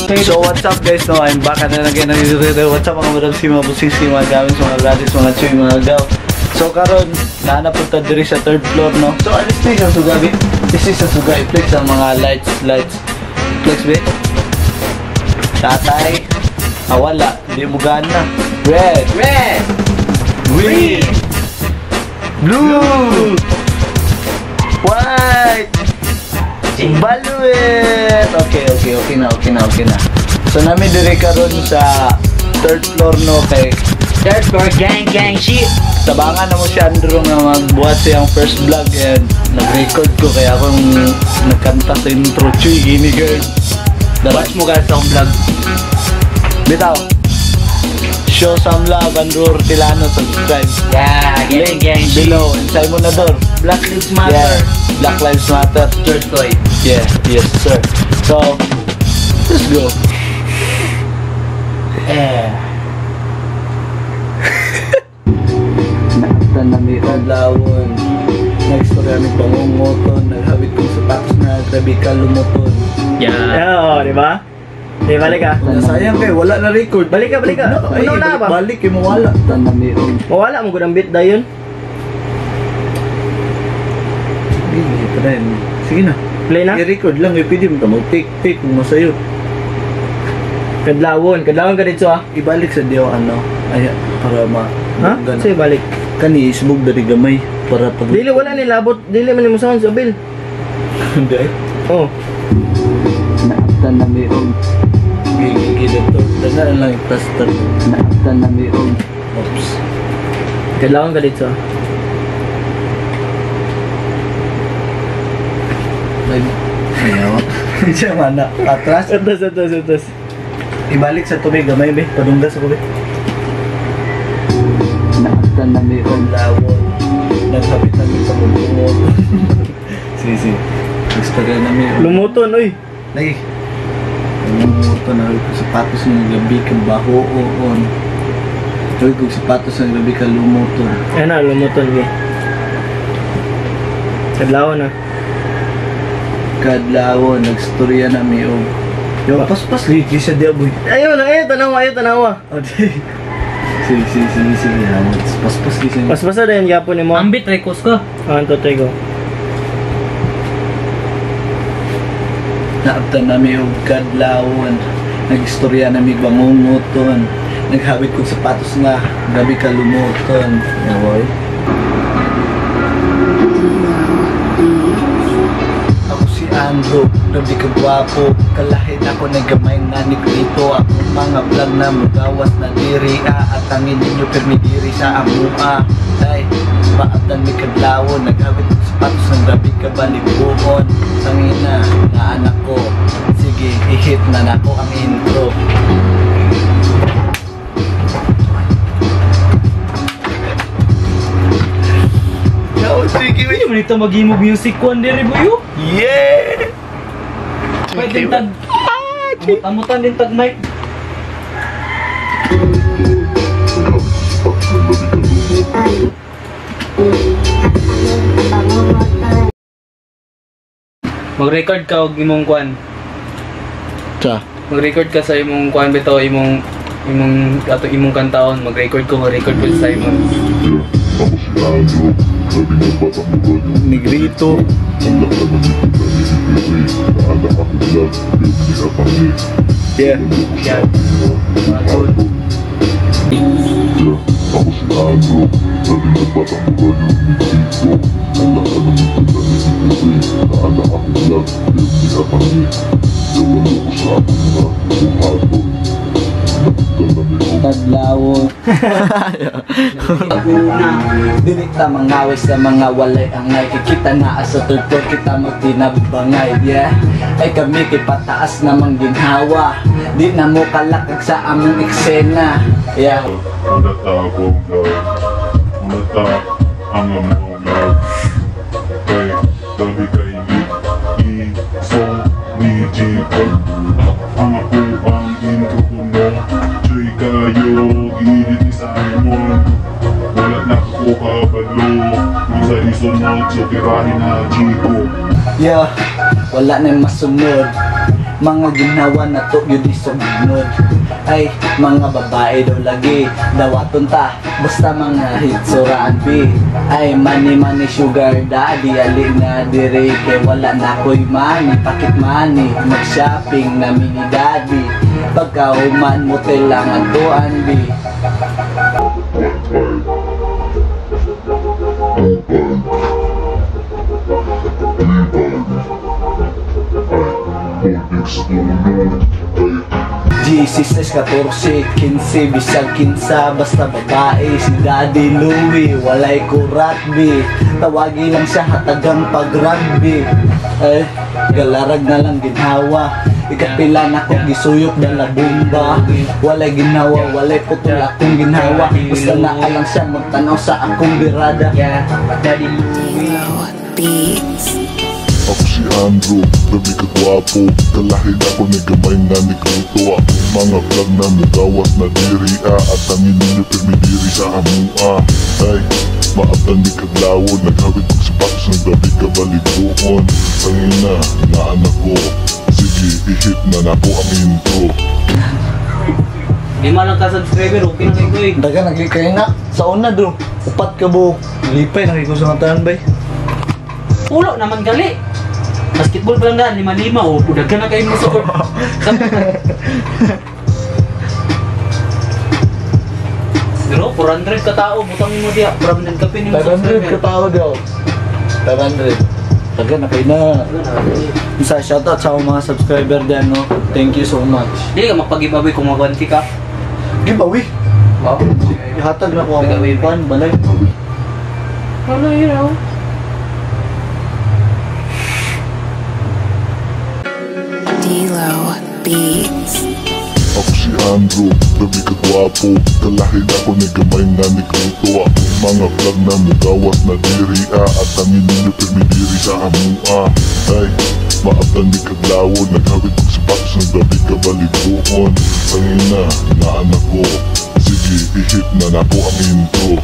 So what's up guys, no, I'm back at again nandito. What's up mga madam si mga busing si mga gamit, mga gadgets, mga chuy, mga gaw. So karon naanapunta diri sa 3rd floor, no. So alis ni sa sugabi. This is sa sugay flex ang mga lights. Flex be. Tatay. Wala, di mo gana. Red, green, blue, white, baluet. Okay na. So namin diri karon sa 3rd floor, no, kay 3rd floor gang shit. tabangan na mo si Andrew nga magbuhat siyang first vlog and nag-record ko kaya akong nagkanta sa intro. Chuy, gini girl. Watch mo guys sa akong vlog. Bitaw, show some love, Andrew Hortilano, subscribe. Yeah, gang shit. Below, inside mo na door. Black Lives Matter. Yeah, Black Lives Matter. George Floyd. Yeah, yes sir. So, let's go. Nakita na may adlawon. Nag-istorya may pangunguton. Naghabit kong sapatos na grabe ka lumuton. Yeah. Di ba? Di balik ka. Sayang kayo, wala na record. Balik ka. Ay, Ano na ba? balik kayo, mawala. Tanamiron. Mawala mo gudang beat dayon. Ito na yun. Sige na. Play na. I-record lang, i-pwede mo ka mag-take kung masayo. Kadlawon ka dito ah. Ibalik sa diyo, ano, ay, para ma... Ha? gana. Sige balik. Kani, isbog dari gamay. Para pag... Dili wala ni labot. Dili man mo sa Bill. Hindi. Oh. Nakita na mayroon. Gigigilid to. Dana lang yung plaster. Nakita na mayroon. Oops. Kadlawon ka dito ah. Ayaw. Siya mana. Atras. Atas. Ibalik sa tubig. Gamay be. Padunggas ako be. Nakita na mayroon. Lawon. Naghapit na may pamubungon. Sige. Gusto ka na mayroon. Lumuton oy. Lagi. Lumuto na rin ko sapatos ng gabi ka bahoon. Ito ko sapatos ng gabi ka lumuto. Ayun na lumuton gi. Kadlawon na. Kadlawo, nagstorya na may og. Yo, pas ligi siya di aboy. Ayun tanawa. Oh, di. Sige. Pas ligi siya. Pas-pasa din yapon ni mo. Ambit records ko. Anto tego. Naabtan na may og kadlawon. Nagstorya na may bangunguton. Naghabit kong sapatos nga gabi ka lumuton. Yawoy. Andrew, grabe ka gwapo. Kalahit ako na gamay na ni Krito. Akong mga vlog na magawas na diri at angin ninyo permi diri sa amua. Day, paatan mi kadlawon. Naghabit ng sapatos ng grabe ka balibuhon. Tangina, na anak ko. Sige, i-hit na nako ang intro. Sige, hindi mo nito mag-imog music ko under boyo. Yeah! Pwede tag. Amutan din tag mic. Mag-record ka og imong kwan. Mag-record ka sa imong kwan bitaw imong kantaon. Mag-record ko sa imong Negrito. Yeah. Kadlawo. Dili ta mangawis sa mga walay angay. Kikita na sa turto kita magtinabangay. Yeah. Ay kami kay pataas namang ginhawa. Di na mo kalakag sa among eksena. Yeah. Mata ang among love. Kay gabi kay ni so ni Jipon. Ang ako ang intro ko no. Joy kayo ginit sa imon. Wala na ko kabalo. Isa isunod so tirahin na Jipo. Yeah, wala na masunod. mga ginawa na to yun isumunod. Ay, mga babae daw lagi dawaton ta, basta mga hitsuraan bi. Ay, money sugar daddy, ali na dire kay wala na ko'y money, pakit money, mag-shopping na mini daddy. Pagkahuman motel lang ang tuan bi. Jesus 14, 15, bisag kinsa, basta babae si Daddy Louie, walay kurat bi. Tawagi lang siya hatagang pag-rugby. Ay, galarag na lang ginhawa. Ikapila na ko gisuyok na la bomba. Walay ginawa, walay putol akong ginhawa. Basta naalang siya magtanaw sa akong birada. Yeah, Daddy Louie Beats. Ako si Andrew, dami kagwapo. Kalahin ako ni gamay nga ni Kluto. Mga vlog na mugawas na diri at tangin ninyo permidiri sa amua. Ay, maabdan ni kaglawon, naghawid kong sapatos ng dabi kabaliguon. Tangin na, naan ako. Sige, ihit na nako ang intro. Di man lang ka subscriber, okay na ito eh. daga naglikay na sa una do. Upat ka bu. Lipay, nakikos ng tanan bay. Ulo naman gali. Basketball pa lang daan, 5-5 o. Udag ka na kayo mo sa court. Pero 400 ka tao, butang mo diya. 400 ka pin yung 500 ka tao daw. 500. Daga na kayo na. Isa shoutout sa mga subscriber din, no? Thank you so much. Hindi ka magpag-giveaway kung magwanti ka. Giveaway. Wow. Ihatag na ko ang Giveaway. pan, balay. Ano yun ako? D-Lo Beats. Ako si Andrew, dami kagwapo. Kalahin ako ni gamay nga ni Kluto. Mga vlog na mugawas na diri at tangin ninyo permidiri sa amua. Ay, maabdan ni kaglawon, naghawid kong sapatos ng dabi kabaliguon. Tangin na, naan ako. Sige, ihit na nako ang intro.